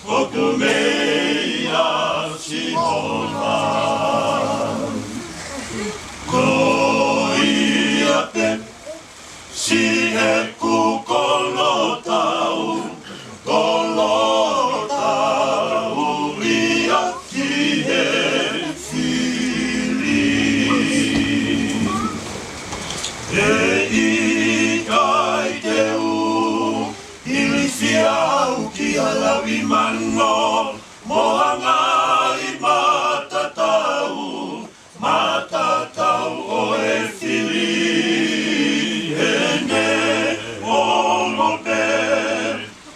Okumea Simona Koiate Sihe kukolotau Kolotau Iaki Fili Ikai teu Ilisiau ki alawi mano Mohangai matatau o e fili Ene olope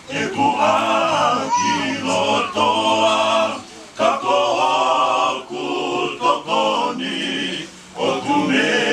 e kuaki lotoa Kako aku tokoni o kume